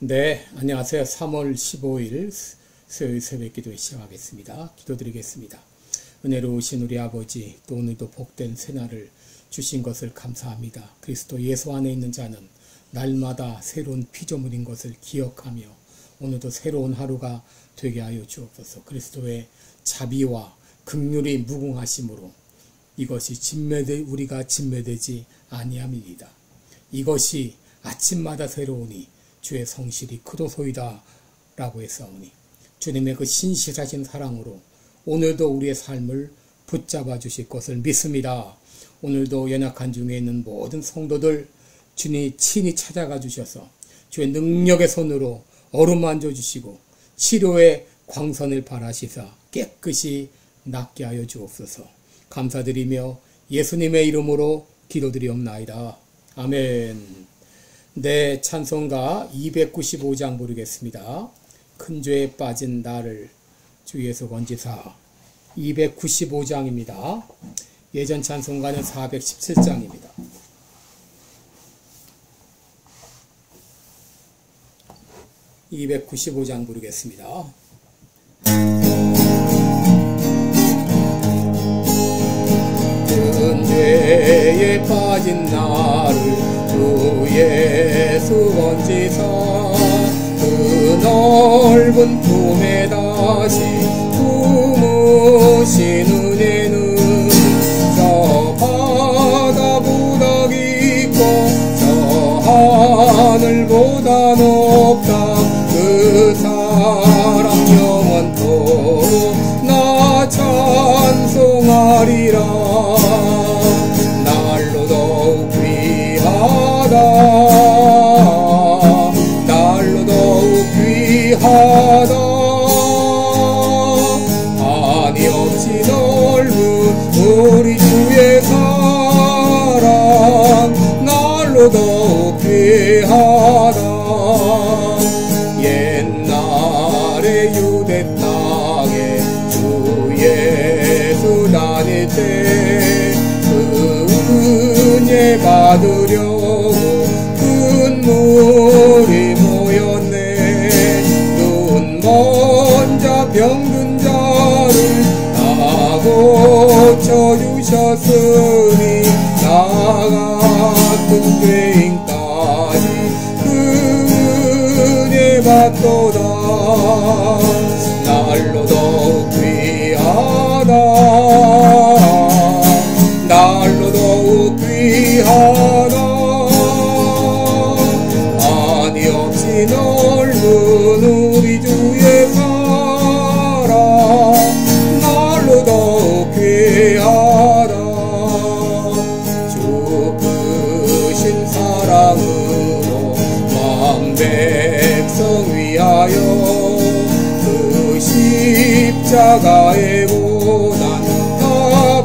네, 안녕하세요. 3월 15일 수요일 새벽 기도 시작하겠습니다. 기도드리겠습니다. 은혜로우신 우리 아버지, 또 오늘도 복된 새날을 주신 것을 감사합니다. 그리스도 예수 안에 있는 자는 날마다 새로운 피조물인 것을 기억하며 오늘도 새로운 하루가 되게 하여 주옵소서. 그리스도의 자비와 긍휼이 무궁하심으로 이것이 우리가 진매되지 아니함이니이다. 이것이 아침마다 새로우니 주의 성실이 크도소이다 라고 했사오니 주님의 그 신실하신 사랑으로 오늘도 우리의 삶을 붙잡아 주실 것을 믿습니다. 오늘도 연약한 중에 있는 모든 성도들 주님 친히 찾아가 주셔서 주의 능력의 손으로 어루만져 주시고 치료의 광선을 발하시사 깨끗이 낫게 하여 주옵소서. 감사드리며 예수님의 이름으로 기도드리옵나이다. 아멘. 네, 찬송가 295장 부르겠습니다. 큰 죄에 빠진 나를 주 예수 건지사 295장입니다. 예전 찬송가는 417장입니다. (295장) 부르겠습니다. 큰 죄에 빠진 나를 주 예수 건지사 그 넓은 품에 다시 품으신 은혜는 저 바다보다 깊고 저 하늘보다 높다. 그 사랑 영원토록 나 찬송하리라. 날로 더욱 날로 더욱 귀하다. 한이 없이 넓은 우리 주의 사랑 날로 더욱 귀하다. 옛날에 유대 땅에 주 예수 다닐 때 그 은혜 받으려고 큰 물이 모였네. 눈 먼 자 병든 자를 다 고쳐주셨으니 나 같은 죄인까지 그 은혜 받도다. 날로 더욱 귀하다. 날로 더욱 귀하다. 한이 없이 넓은 우리 주의 사랑 날로 더욱 귀하다. 주 크신 사랑으로 만 백성 위하여 그 십자가의 고난 다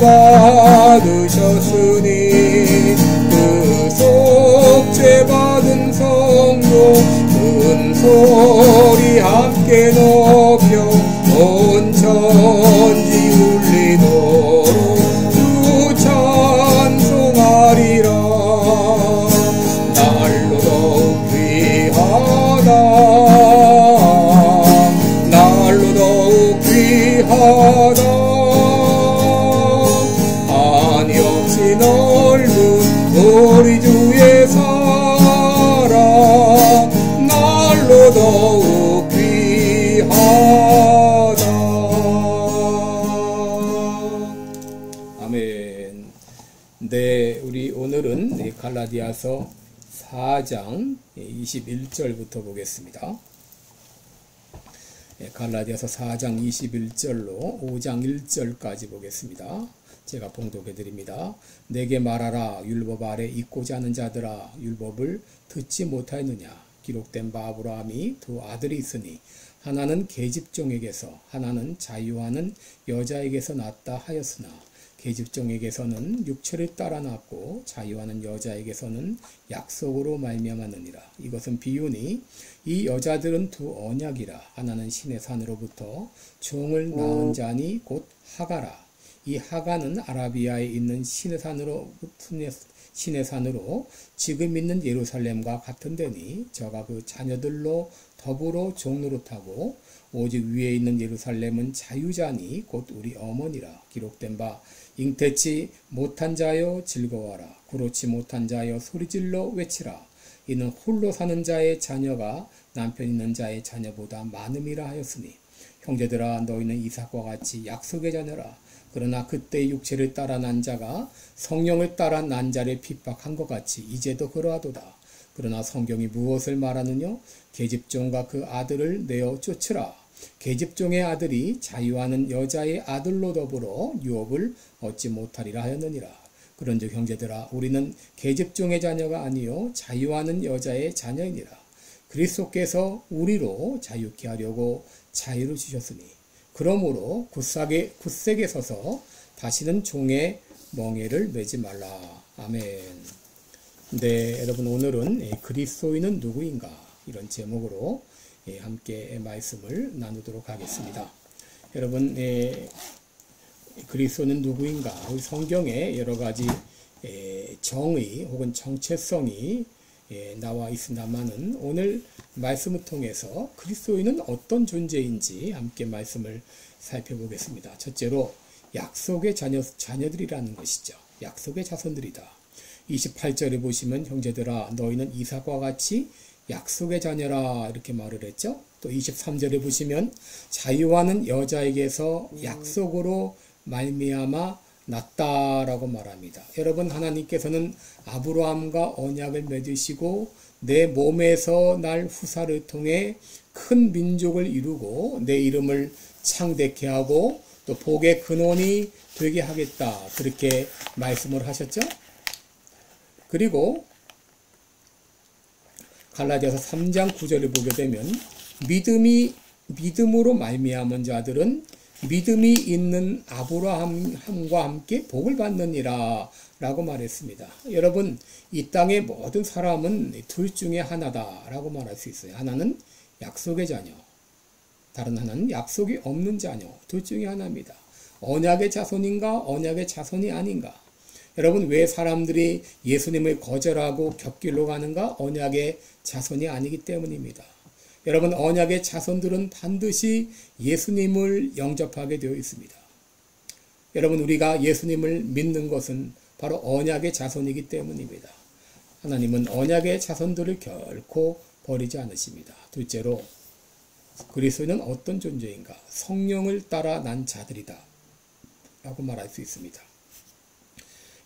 받으셨으니 그 속죄 받은 성도 큰 소리 함께 높여 온 천지 울리도록 주 찬송하리라. 날로 더욱 귀하다. 날로 더욱 귀하다. 한이 없이 넓은 우리 주의 사랑 날로 더욱 귀하다. 아멘. 네, 우리 오늘은 갈라디아서 4장 21절부터 보겠습니다. 갈라디아서 4장 21절로 5장 1절까지 보겠습니다. 제가 봉독해 드립니다. 내게 말하라. 율법 아래 있고자 하는 자들아, 율법을 듣지 못하였느냐. 기록된 바 아브라함이 두 아들이 있으니 하나는 계집종에게서 하나는 자유하는 여자에게서 났다 하였으나 계집종에게서는 육체를 따라 났고 자유하는 여자에게서는 약속으로 말미암았느니라. 이것은 비유니 이 여자들은 두 언약이라. 하나는 신의 산으로부터 종을 낳은 자니 곧 하가라. 이 하가는 아라비아에 있는 신의 산으로 지금 있는 예루살렘과 같은 데니 저가 그 자녀들로 더불어 종로를 타고 오직 위에 있는 예루살렘은 자유자니 곧 우리 어머니라. 기록된 바 잉태치 못한 자여 즐거워라. 구로치 못한 자여 소리질러 외치라. 이는 홀로 사는 자의 자녀가 남편 있는 자의 자녀보다 많음이라 하였으니 형제들아 너희는 이삭과 같이 약속의 자녀라. 그러나 그때 육체를 따라 난 자가 성령을 따라 난 자를 핍박한 것 같이 이제도 그러하도다. 그러나 성경이 무엇을 말하느냐? 계집종과 그 아들을 내어 쫓으라. 계집종의 아들이 자유하는 여자의 아들로 더불어 유업을 얻지 못하리라 하였느니라. 그런즉 형제들아 우리는 계집종의 자녀가 아니요 자유하는 여자의 자녀이니라. 그리스도께서 우리로 자유케 하려고 자유를 주셨으니 그러므로 굳세게 서서 다시는 종의 멍에를 매지 말라. 아멘. 네, 여러분 오늘은 그리스도인은 누구인가 이런 제목으로 함께 말씀을 나누도록 하겠습니다. 여러분 그리스도는 누구인가? 성경에 여러 가지 정의 혹은 정체성이 나와 있습니다만은 오늘 말씀을 통해서 그리스도인은 어떤 존재인지 함께 말씀을 살펴보겠습니다. 첫째로 약속의 자녀들이라는 것이죠. 약속의 자손들이다. 28절에 보시면 형제들아 너희는 이삭과 같이 약속의 자녀라 이렇게 말을 했죠. 또 23절에 보시면 자유하는 여자에게서 약속으로 말미암아 났다라고 말합니다. 여러분 하나님께서는 아브라함과 언약을 맺으시고 내 몸에서 날 후사를 통해 큰 민족을 이루고 내 이름을 창대케 하고 또 복의 근원이 되게 하겠다 그렇게 말씀을 하셨죠. 그리고 갈라디아서 3장 9절을 보게 되면 믿음으로 말미암은 자들은 믿음이 있는 아브라함과 함께 복을 받느니라 라고 말했습니다. 여러분 이 땅의 모든 사람은 둘 중에 하나다 라고 말할 수 있어요. 하나는 약속의 자녀, 다른 하나는 약속이 없는 자녀. 둘 중에 하나입니다. 언약의 자손인가 언약의 자손이 아닌가. 여러분 왜 사람들이 예수님을 거절하고 곁길로 가는가? 언약의 자손이 아니기 때문입니다. 여러분 언약의 자손들은 반드시 예수님을 영접하게 되어 있습니다. 여러분 우리가 예수님을 믿는 것은 바로 언약의 자손이기 때문입니다. 하나님은 언약의 자손들을 결코 버리지 않으십니다. 둘째로 그리스도는 어떤 존재인가? 성령을 따라 난 자들이다 라고 말할 수 있습니다.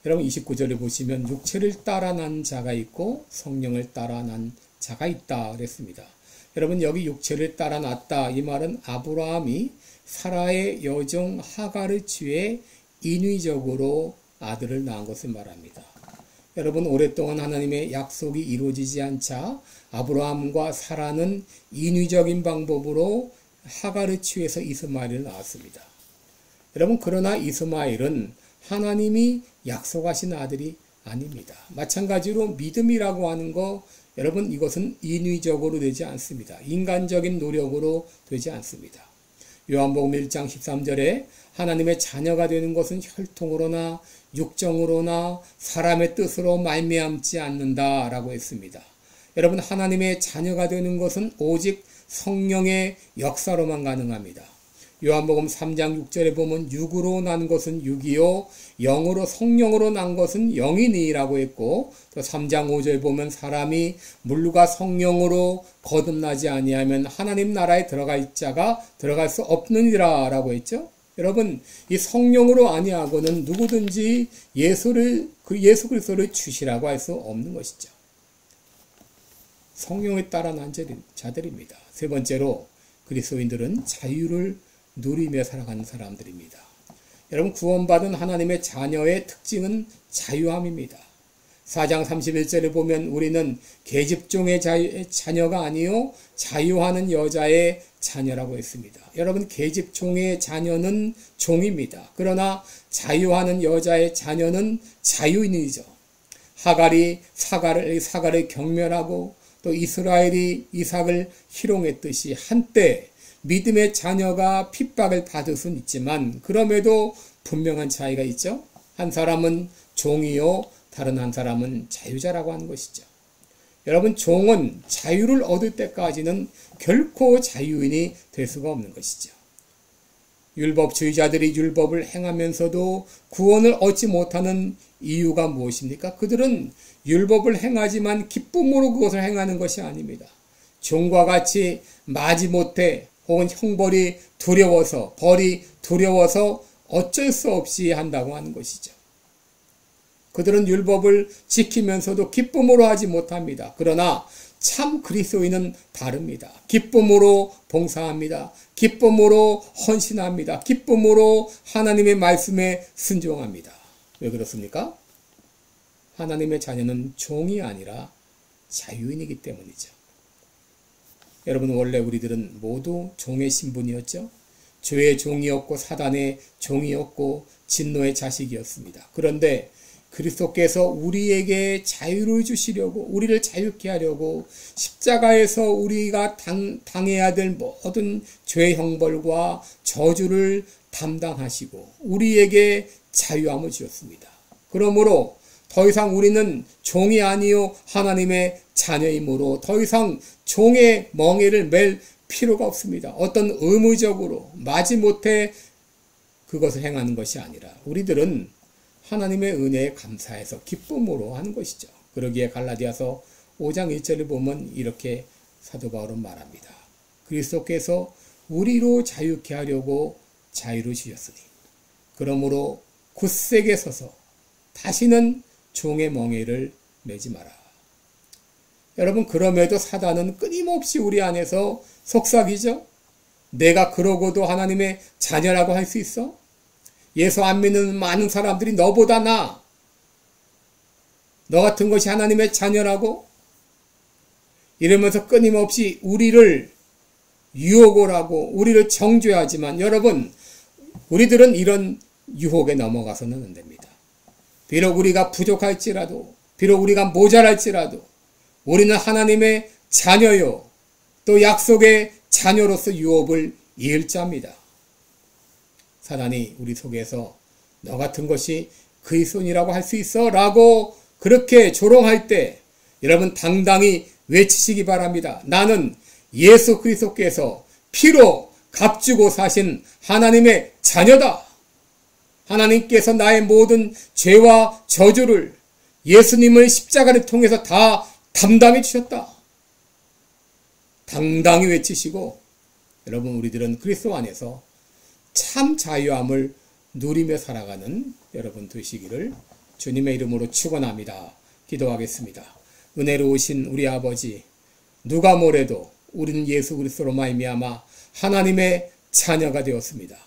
여러분 29절을 보시면 육체를 따라 난 자가 있고 성령을 따라 난 자가 있다 그랬습니다. 여러분 여기 육체를 따라 났다 이 말은 아브라함이 사라의 여종 하가를 취해 인위적으로 아들을 낳은 것을 말합니다. 여러분 오랫동안 하나님의 약속이 이루어지지 않자 아브라함과 사라는 인위적인 방법으로 하가를 취해서 이스마엘을 낳았습니다. 여러분 그러나 이스마엘은 하나님이 약속하신 아들이 아닙니다. 마찬가지로 믿음이라고 하는 거 여러분 이것은 인위적으로 되지 않습니다. 인간적인 노력으로 되지 않습니다. 요한복음 1장 13절에 하나님의 자녀가 되는 것은 혈통으로나 육정으로나 사람의 뜻으로 말미암지 않는다라고 했습니다. 여러분 하나님의 자녀가 되는 것은 오직 성령의 역사로만 가능합니다. 요한복음 3장 6절에 보면 육으로 난 것은 육이요 영으로 성령으로 난 것은 영이니라고 했고 또 3장 5절 보면 사람이 물과 성령으로 거듭나지 아니하면 하나님 나라에 들어갈 자가 들어갈 수 없느니라 라고 했죠. 여러분 이 성령으로 아니하고는 누구든지 예수 그리스도를 주시라고 할 수 없는 것이죠. 성령에 따라 난 자들입니다. 세 번째로 그리스도인들은 자유를 누리며 살아가는 사람들입니다. 여러분 구원받은 하나님의 자녀의 특징은 자유함입니다. 4장 31절에 보면 우리는 계집종의 자녀가 아니요 자유하는 여자의 자녀라고 했습니다. 여러분 계집종의 자녀는 종입니다. 그러나 자유하는 여자의 자녀는 자유인이죠. 하갈이 사갈을 경멸하고 또 이스라엘이 이삭을 희롱했듯이 한때 믿음의 자녀가 핍박을 받을 수는 있지만 그럼에도 분명한 차이가 있죠. 한 사람은 종이요, 다른 한 사람은 자유자라고 하는 것이죠. 여러분, 종은 자유를 얻을 때까지는 결코 자유인이 될 수가 없는 것이죠. 율법주의자들이 율법을 행하면서도 구원을 얻지 못하는 이유가 무엇입니까? 그들은 율법을 행하지만 기쁨으로 그것을 행하는 것이 아닙니다. 종과 같이 마지못해 혹은 형벌이 두려워서, 벌이 두려워서 어쩔 수 없이 한다고 하는 것이죠. 그들은 율법을 지키면서도 기쁨으로 하지 못합니다. 그러나 참 그리스도인은 다릅니다. 기쁨으로 봉사합니다. 기쁨으로 헌신합니다. 기쁨으로 하나님의 말씀에 순종합니다. 왜 그렇습니까? 하나님의 자녀는 종이 아니라 자유인이기 때문이죠. 여러분, 원래 우리들은 모두 종의 신분이었죠. 죄의 종이었고 사단의 종이었고 진노의 자식이었습니다. 그런데 그리스도께서 우리에게 자유를 주시려고, 우리를 자유케 하려고 십자가에서 우리가 당해야 될 모든 죄의 형벌과 저주를 담당하시고 우리에게 자유함을 주셨습니다. 그러므로 더 이상 우리는 종이 아니요 하나님의 자녀이므로 더 이상 종의 멍에를 맬 필요가 없습니다. 어떤 의무적으로 마지못해 그것을 행하는 것이 아니라 우리들은 하나님의 은혜에 감사해서 기쁨으로 하는 것이죠. 그러기에 갈라디아서 5장 1절을 보면 이렇게 사도 바울은 말합니다. 그리스도께서 우리로 자유케 하려고 자유를 주셨으니 그러므로 굳세게 서서 다시는 종의 멍에를 매지 마라. 여러분, 그럼에도 사단은 끊임없이 우리 안에서 속삭이죠. 내가 그러고도 하나님의 자녀라고 할 수 있어? 예수 안 믿는 많은 사람들이 너보다 나아. 너 같은 것이 하나님의 자녀라고? 이러면서 끊임없이 우리를 유혹을 하고 우리를 정죄하지만 여러분, 우리들은 이런 유혹에 넘어가서는 안 됩니다. 비록 우리가 부족할지라도, 비록 우리가 모자랄지라도 우리는 하나님의 자녀요, 또 약속의 자녀로서 유업을 이을 자입니다. 사단이 우리 속에서 너 같은 것이 그리스도인이라고 할 수 있어? 라고 그렇게 조롱할 때 여러분 당당히 외치시기 바랍니다. 나는 예수 그리스도께서 피로 값주고 사신 하나님의 자녀다. 하나님께서 나의 모든 죄와 저주를 예수님을 십자가를 통해서 다 담당해 주셨다. 당당히 외치시고 여러분, 우리들은 그리스도 안에서 참 자유함을 누리며 살아가는 여러분 되시기를 주님의 이름으로 축원합니다. 기도하겠습니다. 은혜로우신 우리 아버지, 누가 뭐래도 우리는 예수 그리스도로 말미암아 하나님의 자녀가 되었습니다.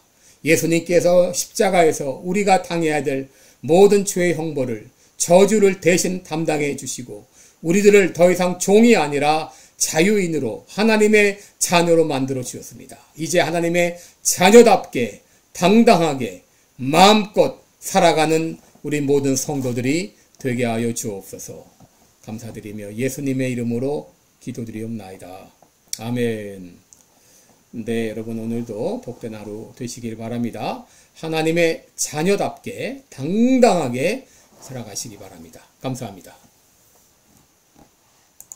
예수님께서 십자가에서 우리가 당해야 될 모든 죄의 형벌을, 저주를 대신 담당해 주시고 우리들을 더 이상 종이 아니라 자유인으로 하나님의 자녀로 만들어 주셨습니다. 이제 하나님의 자녀답게 당당하게 마음껏 살아가는 우리 모든 성도들이 되게 하여 주옵소서. 감사드리며 예수님의 이름으로 기도드리옵나이다. 아멘. 네, 여러분, 오늘도 복된 하루 되시길 바랍니다. 하나님의 자녀답게 당당하게 살아가시기 바랍니다. 감사합니다.